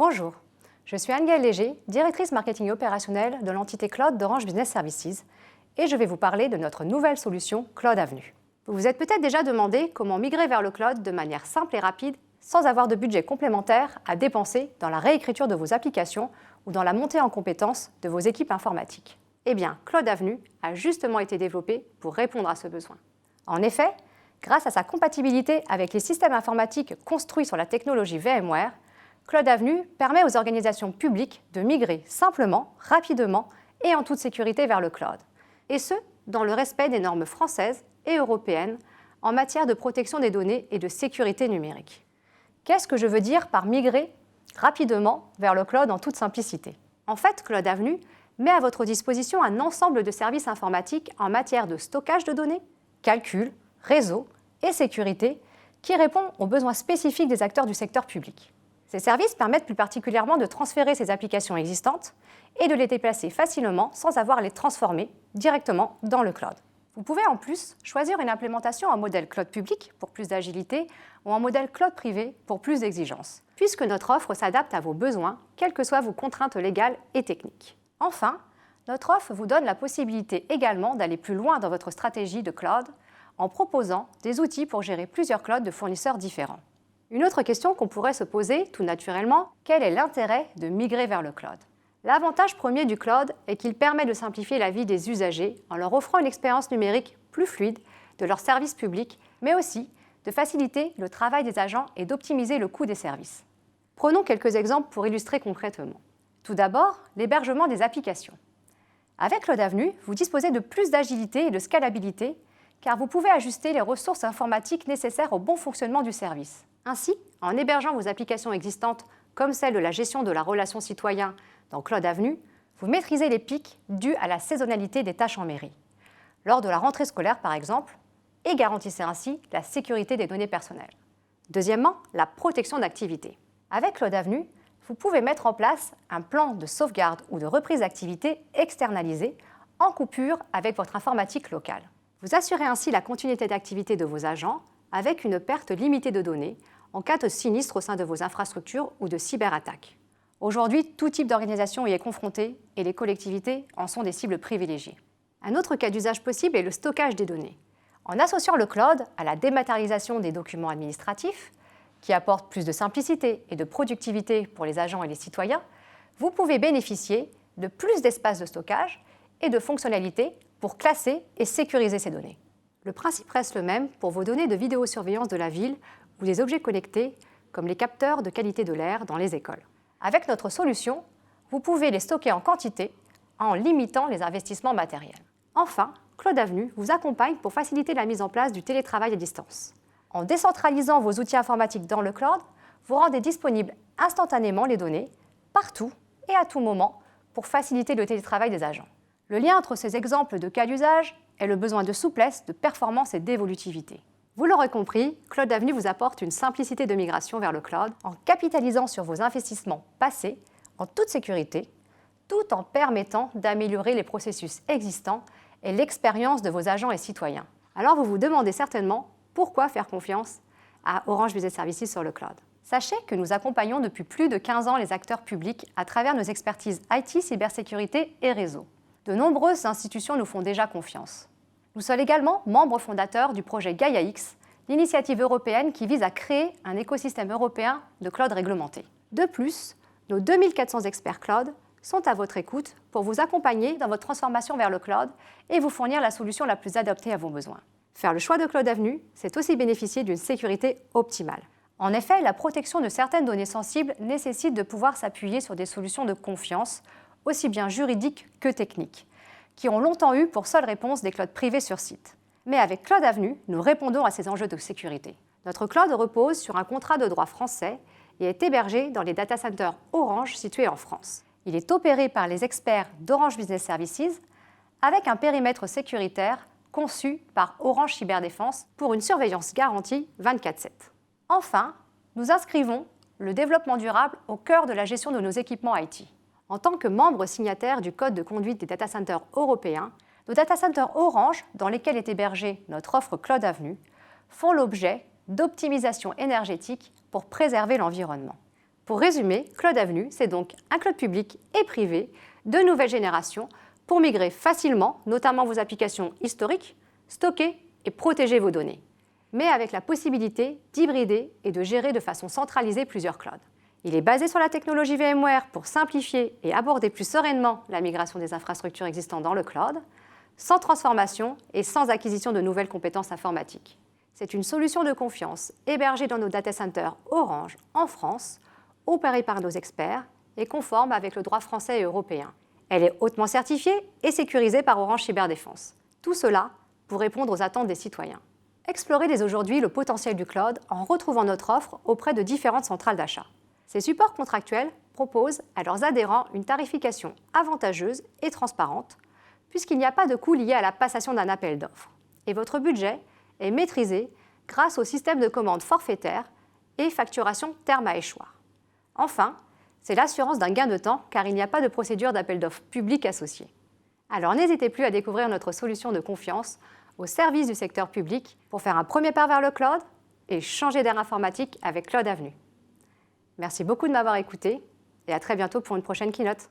Bonjour, je suis Anne-Gaëlle Léger, directrice marketing opérationnelle de l'entité Cloud d'Orange Business Services et je vais vous parler de notre nouvelle solution Cloud Avenue. Vous vous êtes peut-être déjà demandé comment migrer vers le cloud de manière simple et rapide sans avoir de budget complémentaire à dépenser dans la réécriture de vos applications ou dans la montée en compétences de vos équipes informatiques. Eh bien, Cloud Avenue a justement été développé pour répondre à ce besoin. En effet, grâce à sa compatibilité avec les systèmes informatiques construits sur la technologie VMware, Cloud Avenue permet aux organisations publiques de migrer simplement, rapidement et en toute sécurité vers le cloud. Et ce, dans le respect des normes françaises et européennes en matière de protection des données et de sécurité numérique. Qu'est-ce que je veux dire par migrer rapidement vers le cloud en toute simplicité? En fait, Cloud Avenue met à votre disposition un ensemble de services informatiques en matière de stockage de données, calcul, réseau et sécurité qui répond aux besoins spécifiques des acteurs du secteur public. Ces services permettent plus particulièrement de transférer ces applications existantes et de les déplacer facilement sans avoir à les transformer directement dans le cloud. Vous pouvez en plus choisir une implémentation en modèle cloud public pour plus d'agilité ou en modèle cloud privé pour plus d'exigence, puisque notre offre s'adapte à vos besoins, quelles que soient vos contraintes légales et techniques. Enfin, notre offre vous donne la possibilité également d'aller plus loin dans votre stratégie de cloud en proposant des outils pour gérer plusieurs clouds de fournisseurs différents. Une autre question qu'on pourrait se poser tout naturellement, quel est l'intérêt de migrer vers le cloud? L'avantage premier du cloud est qu'il permet de simplifier la vie des usagers en leur offrant une expérience numérique plus fluide de leurs services publics, mais aussi de faciliter le travail des agents et d'optimiser le coût des services. Prenons quelques exemples pour illustrer concrètement. Tout d'abord, l'hébergement des applications. Avec Cloud Avenue, vous disposez de plus d'agilité et de scalabilité, car vous pouvez ajuster les ressources informatiques nécessaires au bon fonctionnement du service. Ainsi, en hébergeant vos applications existantes, comme celle de la gestion de la relation citoyen dans Cloud Avenue, vous maîtrisez les pics dus à la saisonnalité des tâches en mairie, lors de la rentrée scolaire par exemple, et garantissez ainsi la sécurité des données personnelles. Deuxièmement, la protection d'activité. Avec Cloud Avenue, vous pouvez mettre en place un plan de sauvegarde ou de reprise d'activité externalisé en coupure avec votre informatique locale. Vous assurez ainsi la continuité d'activité de vos agents avec une perte limitée de données en cas de sinistre au sein de vos infrastructures ou de cyberattaques. Aujourd'hui, tout type d'organisation y est confronté et les collectivités en sont des cibles privilégiées. Un autre cas d'usage possible est le stockage des données. En associant le cloud à la dématérialisation des documents administratifs, qui apporte plus de simplicité et de productivité pour les agents et les citoyens, vous pouvez bénéficier de plus d'espace de stockage et de fonctionnalités pour classer et sécuriser ces données. Le principe reste le même pour vos données de vidéosurveillance de la ville ou des objets connectés comme les capteurs de qualité de l'air dans les écoles. Avec notre solution, vous pouvez les stocker en quantité en limitant les investissements matériels. Enfin, Cloud Avenue vous accompagne pour faciliter la mise en place du télétravail à distance. En décentralisant vos outils informatiques dans le cloud, vous rendez disponibles instantanément les données, partout et à tout moment, pour faciliter le télétravail des agents. Le lien entre ces exemples de cas d'usage est le besoin de souplesse, de performance et d'évolutivité. Vous l'aurez compris, Cloud Avenue vous apporte une simplicité de migration vers le cloud en capitalisant sur vos investissements passés en toute sécurité, tout en permettant d'améliorer les processus existants et l'expérience de vos agents et citoyens. Alors vous vous demandez certainement pourquoi faire confiance à Orange Business Services sur le cloud. Sachez que nous accompagnons depuis plus de 15 ans les acteurs publics à travers nos expertises IT, cybersécurité et réseau. De nombreuses institutions nous font déjà confiance. Nous sommes également membres fondateurs du projet Gaia-X, l'initiative européenne qui vise à créer un écosystème européen de cloud réglementé. De plus, nos 2400 experts cloud sont à votre écoute pour vous accompagner dans votre transformation vers le cloud et vous fournir la solution la plus adaptée à vos besoins. Faire le choix de Cloud Avenue, c'est aussi bénéficier d'une sécurité optimale. En effet, la protection de certaines données sensibles nécessite de pouvoir s'appuyer sur des solutions de confiance, aussi bien juridiques que techniques, qui ont longtemps eu pour seule réponse des clouds privés sur site. Mais avec Cloud Avenue, nous répondons à ces enjeux de sécurité. Notre cloud repose sur un contrat de droit français et est hébergé dans les data centers Orange situés en France. Il est opéré par les experts d'Orange Business Services avec un périmètre sécuritaire conçu par Orange Cyberdéfense pour une surveillance garantie 24/7. Enfin, nous inscrivons le développement durable au cœur de la gestion de nos équipements IT. En tant que membre signataire du Code de conduite des data centers européens, nos data centers Orange, dans lesquels est hébergée notre offre Cloud Avenue, font l'objet d'optimisation énergétique pour préserver l'environnement. Pour résumer, Cloud Avenue, c'est donc un cloud public et privé de nouvelle génération pour migrer facilement, notamment vos applications historiques, stocker et protéger vos données, mais avec la possibilité d'hybrider et de gérer de façon centralisée plusieurs clouds. Il est basé sur la technologie VMware pour simplifier et aborder plus sereinement la migration des infrastructures existantes dans le cloud, sans transformation et sans acquisition de nouvelles compétences informatiques. C'est une solution de confiance hébergée dans nos data centers Orange en France, opérée par nos experts et conforme avec le droit français et européen. Elle est hautement certifiée et sécurisée par Orange Cyberdéfense. Tout cela pour répondre aux attentes des citoyens. Explorez dès aujourd'hui le potentiel du cloud en retrouvant notre offre auprès de différentes centrales d'achat. Ces supports contractuels proposent à leurs adhérents une tarification avantageuse et transparente, puisqu'il n'y a pas de coût lié à la passation d'un appel d'offres. Et votre budget est maîtrisé grâce au système de commande forfaitaire et facturation terme à échoir. Enfin, c'est l'assurance d'un gain de temps car il n'y a pas de procédure d'appel d'offres public associée. Alors n'hésitez plus à découvrir notre solution de confiance au service du secteur public pour faire un premier pas vers le cloud et changer d'ère informatique avec Cloud Avenue. Merci beaucoup de m'avoir écouté et à très bientôt pour une prochaine keynote.